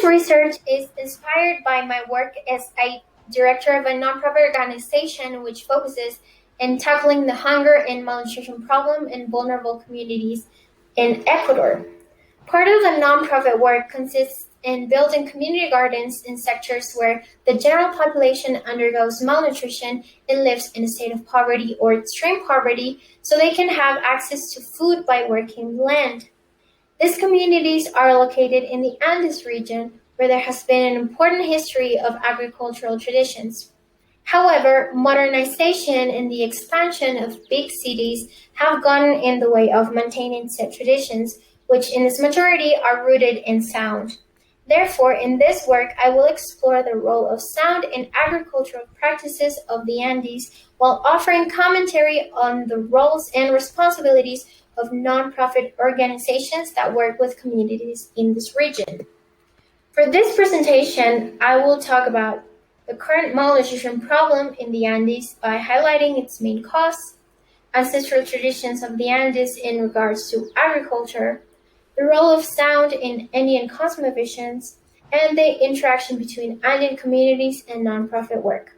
This research is inspired by my work as a director of a nonprofit organization which focuses in tackling the hunger and malnutrition problem in vulnerable communities in Ecuador. Part of the nonprofit work consists in building community gardens in sectors where the general population undergoes malnutrition and lives in a state of poverty or extreme poverty so they can have access to food by working land. These communities are located in the Andes region, where there has been an important history of agricultural traditions. However, modernization and the expansion of big cities have gotten in the way of maintaining said traditions, which in its majority are rooted in sound. Therefore, in this work, I will explore the role of sound in agricultural practices of the Andes while offering commentary on the roles and responsibilities of nonprofit organizations that work with communities in this region. For this presentation, I will talk about the current malnutrition problem in the Andes by highlighting its main cause, ancestral traditions of the Andes in regards to agriculture, the role of sound in Andean cosmovisions, and the interaction between Andean communities and nonprofit work.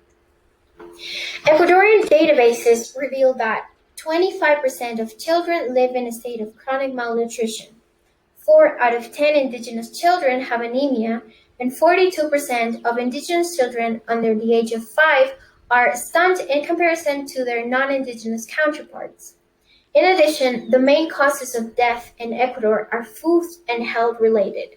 Ecuadorian databases reveal that 25% of children live in a state of chronic malnutrition. 4 out of 10 indigenous children have anemia, and 42% of indigenous children under the age of 5 are stunted in comparison to their non-indigenous counterparts. In addition, the main causes of death in Ecuador are food and health related.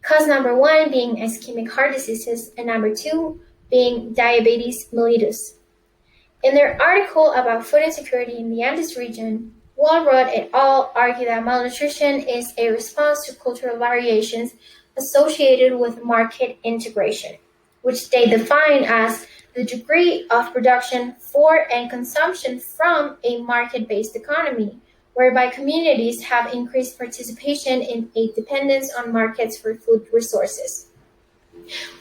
Cause number 1 being ischemic heart diseases, and number 2 being diabetes mellitus. In their article about food insecurity in the Andes region, Walrod et al. Argue that malnutrition is a response to cultural variations associated with market integration, which they define as the degree of production for and consumption from a market-based economy, whereby communities have increased participation in a dependence on markets for food resources.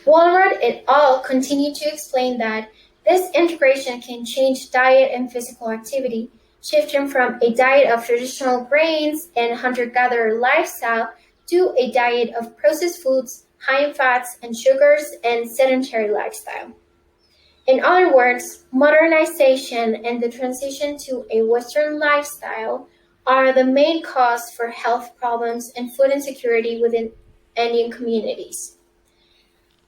Walrod et al. Continue to explain that this integration can change diet and physical activity, shifting from a diet of traditional grains and hunter-gatherer lifestyle to a diet of processed foods, high in fats and sugars, and sedentary lifestyle. In other words, modernization and the transition to a Western lifestyle are the main cause for health problems and food insecurity within Andean communities.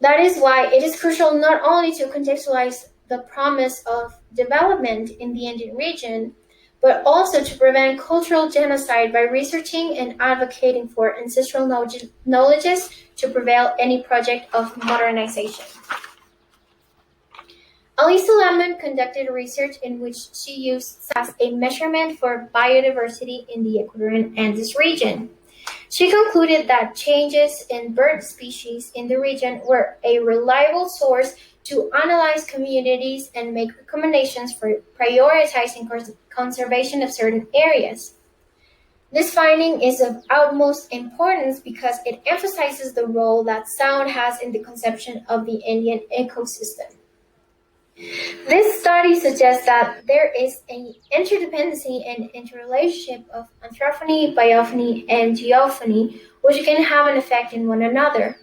That is why it is crucial not only to contextualize the promise of development in the Andean region, but also to prevent cultural genocide by researching and advocating for ancestral knowledges to prevail any project of modernization. Alisa Lemon conducted research in which she used as a measurement for biodiversity in the Ecuadorian Andes region. She concluded that changes in bird species in the region were a reliable source to analyze communities and make recommendations for prioritizing conservation of certain areas. This finding is of utmost importance because it emphasizes the role that sound has in the conception of the Andean ecosystem. This study suggests that there is an interdependency and interrelationship of anthrophony, biophony, and geophony, which can have an effect in one another.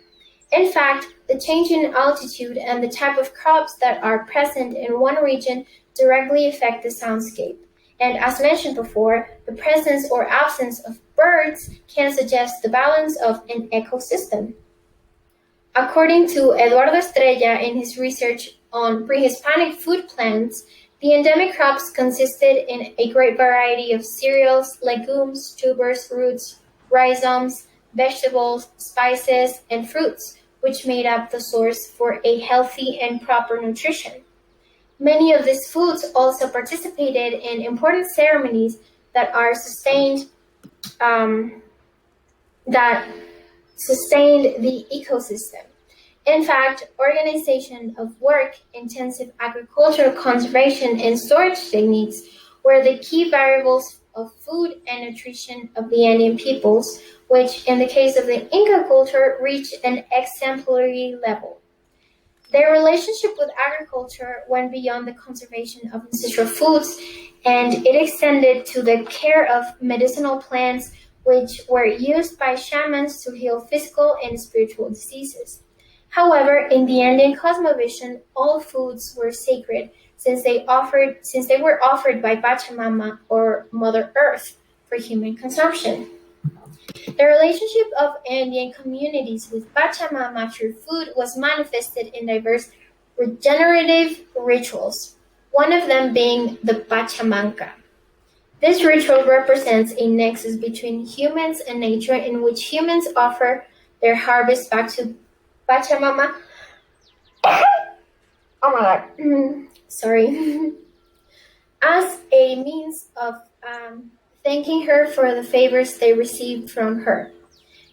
In fact, the change in altitude and the type of crops that are present in one region directly affect the soundscape. And as mentioned before, the presence or absence of birds can suggest the balance of an ecosystem. According to Eduardo Estrella in his research on pre-Hispanic food plants, the endemic crops consisted in a great variety of cereals, legumes, tubers, roots, rhizomes, vegetables, spices, and fruits, which made up the source for a healthy and proper nutrition. Many of these foods also participated in important ceremonies that sustained the ecosystem. In fact, organization of work, intensive agricultural conservation and storage techniques were the key variables of food and nutrition of the Andean peoples, which in the case of the Inca culture reached an exemplary level. Their relationship with agriculture went beyond the conservation of ancestral foods, and it extended to the care of medicinal plants, which were used by shamans to heal physical and spiritual diseases. However, in the Andean cosmovision, all foods were sacred since they were offered by Pachamama or Mother Earth for human consumption. The relationship of Andean communities with Pachamama through food was manifested in diverse regenerative rituals, one of them being the Pachamanca. This ritual represents a nexus between humans and nature in which humans offer their harvest back to Pachamama. Oh my god. Sorry. As a means of thanking her for the favors they received from her.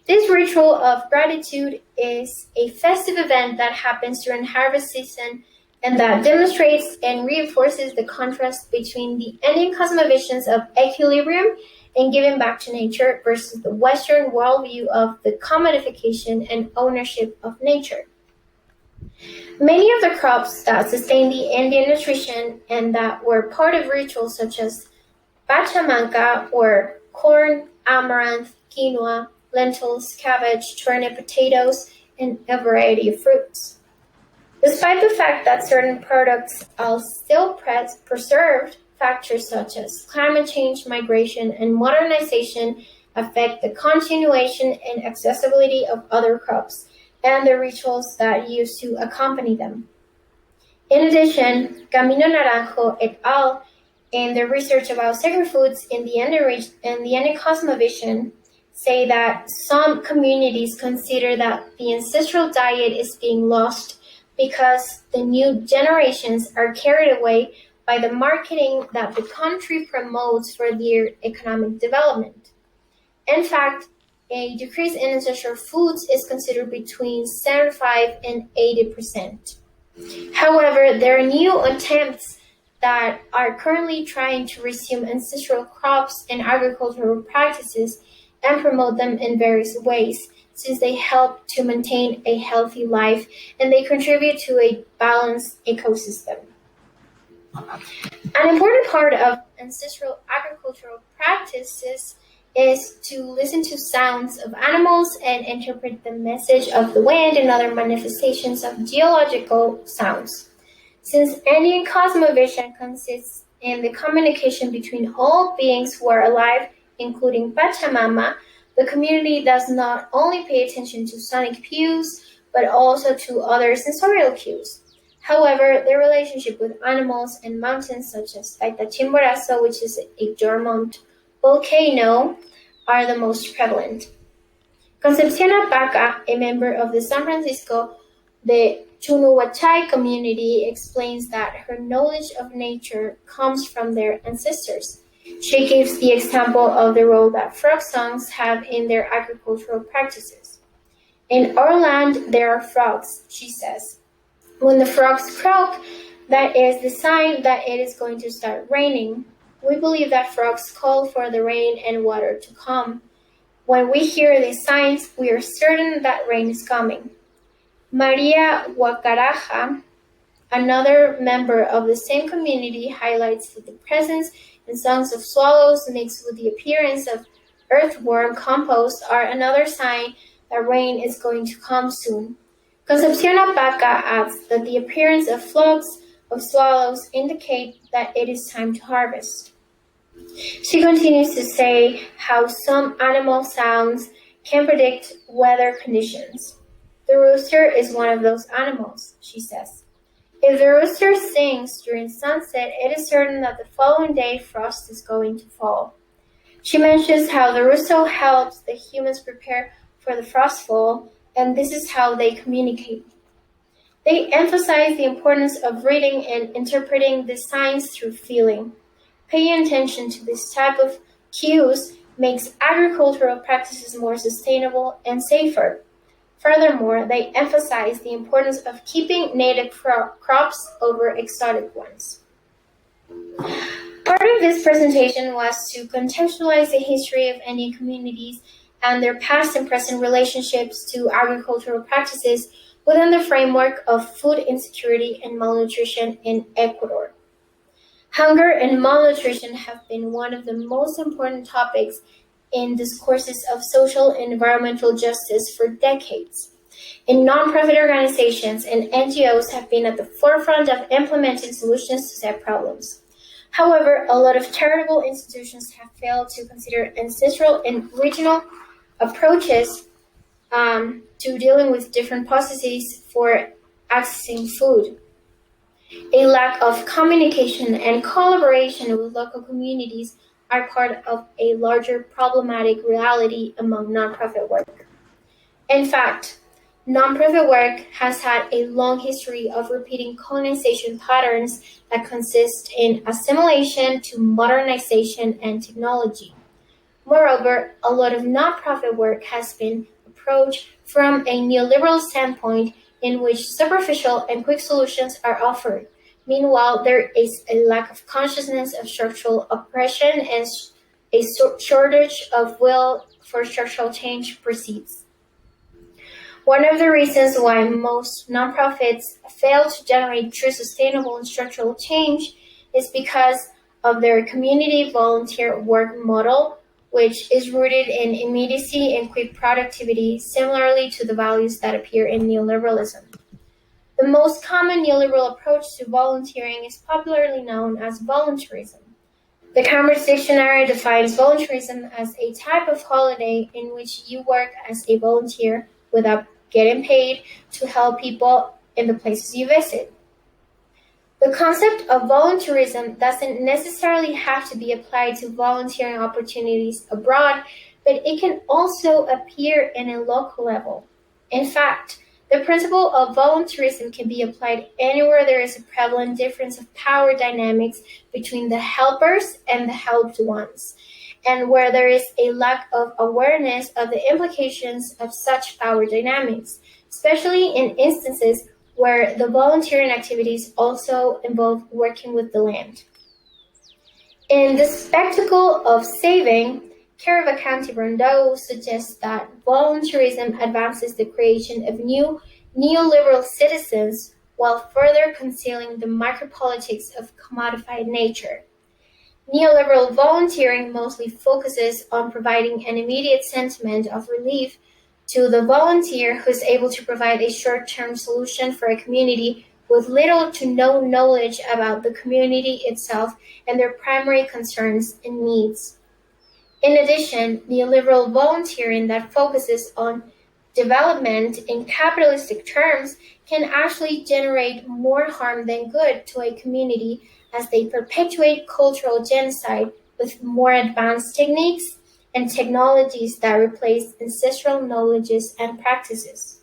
This ritual of gratitude is a festive event that happens during harvest season and that demonstrates and reinforces the contrast between the Indian cosmovisions of equilibrium and giving back to nature versus the Western worldview of the commodification and ownership of nature. Many of the crops that sustain the Indian nutrition and that were part of rituals such as Pachamanca were corn, amaranth, quinoa, lentils, cabbage, turnip, potatoes, and a variety of fruits. Despite the fact that certain products are still preserved, factors such as climate change, migration, and modernization affect the continuation and accessibility of other crops and the rituals that used to accompany them. In addition, Camino Naranjo et al., in their research about sacred foods in the Indian cosmovision, say that some communities consider that the ancestral diet is being lost because the new generations are carried away by the marketing that the country promotes for their economic development. In fact, a decrease in ancestral foods is considered between 75 and 80%. However, there are new attempts that are currently trying to resume ancestral crops and agricultural practices and promote them in various ways, since they help to maintain a healthy life and they contribute to a balanced ecosystem. An important part of ancestral agricultural practices is to listen to sounds of animals and interpret the message of the wind and other manifestations of geological sounds. Since Indian cosmovision consists in the communication between all beings who are alive, including Pachamama, the community does not only pay attention to sonic cues, but also to other sensorial cues. However, their relationship with animals and mountains such as Chimborazo, which is a dormant volcano, are the most prevalent. Concepcion Apaca, a member of the San Francisco the Chunuwachai community, explains that her knowledge of nature comes from their ancestors. She gives the example of the role that frog songs have in their agricultural practices. In our land, there are frogs, she says. When the frogs croak, that is the sign that it is going to start raining. We believe that frogs call for the rain and water to come. When we hear these signs, we are certain that rain is coming. Maria Wakaraja, another member of the same community, highlights that the presence and songs of swallows mixed with the appearance of earthworm compost are another sign that rain is going to come soon. Concepcion Apaca adds that the appearance of flocks of swallows indicate that it is time to harvest. She continues to say how some animal sounds can predict weather conditions. The rooster is one of those animals, she says. If the rooster sings during sunset, it is certain that the following day frost is going to fall. She mentions how the rooster helps the humans prepare for the frostfall, and this is how they communicate. They emphasize the importance of reading and interpreting the signs through feeling. Paying attention to this type of cues makes agricultural practices more sustainable and safer. Furthermore, they emphasize the importance of keeping native crops over exotic ones. Part of this presentation was to contextualize the history of Indian communities and their past and present relationships to agricultural practices within the framework of food insecurity and malnutrition in Ecuador. Hunger and malnutrition have been one of the most important topics in discourses of social and environmental justice for decades. And nonprofit organizations and NGOs have been at the forefront of implementing solutions to said problems. However, a lot of charitable institutions have failed to consider ancestral and regional approaches to dealing with different processes for accessing food. A lack of communication and collaboration with local communities are part of a larger problematic reality among nonprofit work. In fact, nonprofit work has had a long history of repeating colonization patterns that consist in assimilation to modernization and technology. Moreover, a lot of nonprofit work has been approached from a neoliberal standpoint in which superficial and quick solutions are offered. Meanwhile, there is a lack of consciousness of structural oppression and a shortage of will for structural change persists. One of the reasons why most nonprofits fail to generate true sustainable and structural change is because of their community volunteer work model, which is rooted in immediacy and quick productivity, similarly to the values that appear in neoliberalism. The most common neoliberal approach to volunteering is popularly known as volunteerism. The Cambridge Dictionary defines volunteerism as a type of holiday in which you work as a volunteer without getting paid to help people in the places you visit. The concept of volunteerism doesn't necessarily have to be applied to volunteering opportunities abroad, but it can also appear in a local level. In fact, the principle of volunteerism can be applied anywhere there is a prevalent difference of power dynamics between the helpers and the helped ones, and where there is a lack of awareness of the implications of such power dynamics, especially in instances where the volunteering activities also involve working with the land. In The Spectacle of Saving, Careva Canty-Brando suggests that volunteerism advances the creation of new neoliberal citizens while further concealing the micropolitics of commodified nature. Neoliberal volunteering mostly focuses on providing an immediate sentiment of relief to the volunteer who is able to provide a short-term solution for a community with little to no knowledge about the community itself and their primary concerns and needs. In addition, neoliberal volunteering that focuses on development in capitalistic terms can actually generate more harm than good to a community as they perpetuate cultural genocide with more advanced techniques and technologies that replace ancestral knowledges and practices.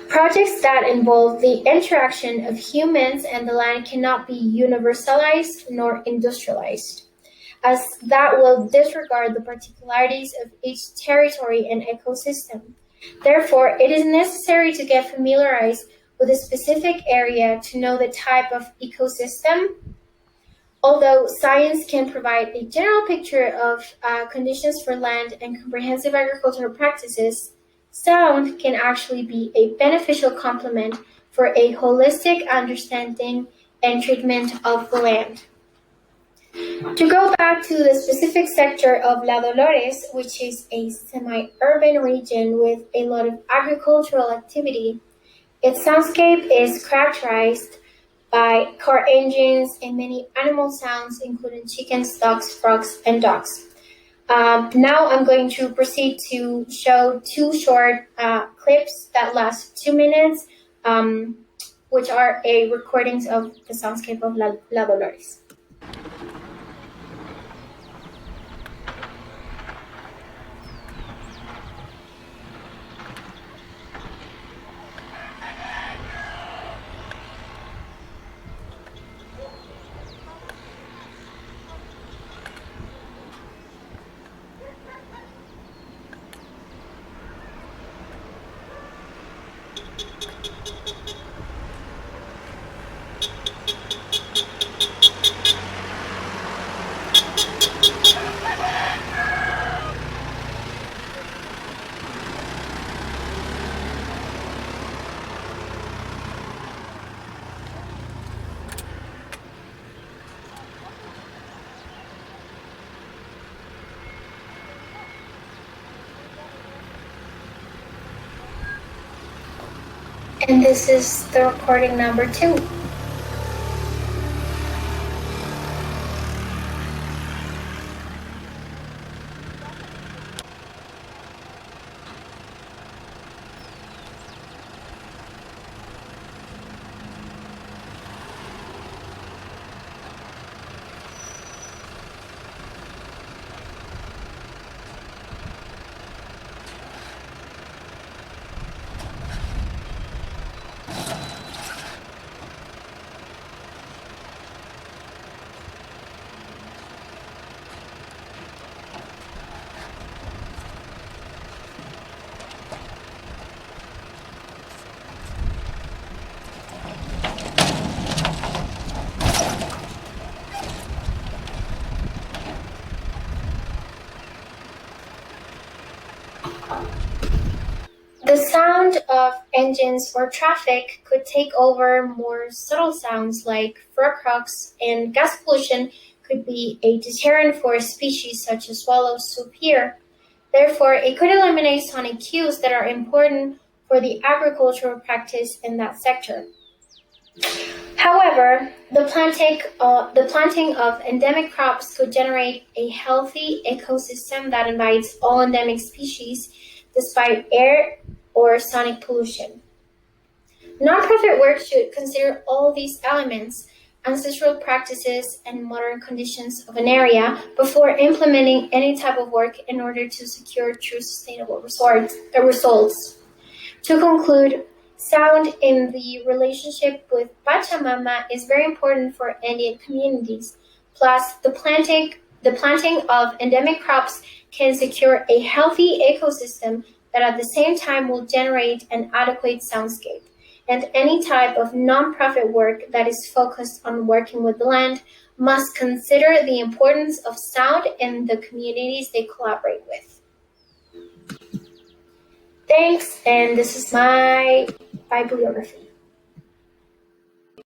Projects that involve the interaction of humans and the land cannot be universalized nor industrialized, as that will disregard the particularities of each territory and ecosystem. Therefore, it is necessary to get familiarized with a specific area to know the type of ecosystem. Although science can provide a general picture of conditions for land and comprehensive agricultural practices, sound can actually be a beneficial complement for a holistic understanding and treatment of the land. To go back to the specific sector of La Dolores, which is a semi-urban region with a lot of agricultural activity, its soundscape is characterized by car engines and many animal sounds, including chickens, ducks, frogs, and dogs. Now I'm going to proceed to show two short clips that last 2 minutes, which are a recordings of the soundscape of La Dolores. And this is the recording number 2. The sound of engines or traffic could take over more subtle sounds like fur croaks, and gas pollution could be a deterrent for species such as swallows to appear. Therefore, it could eliminate sonic cues that are important for the agricultural practice in that sector. However, the planting of endemic crops could generate a healthy ecosystem that invites all endemic species despite air or sonic pollution. Nonprofit work should consider all these elements, ancestral practices, and modern conditions of an area before implementing any type of work in order to secure true sustainable results. To conclude, sound in the relationship with Pachamama is very important for Andean communities. Plus, the planting of endemic crops can secure a healthy ecosystem that at the same time will generate an adequate soundscape. And any type of nonprofit work that is focused on working with the land must consider the importance of sound in the communities they collaborate with. Thanks, and this is my bibliography.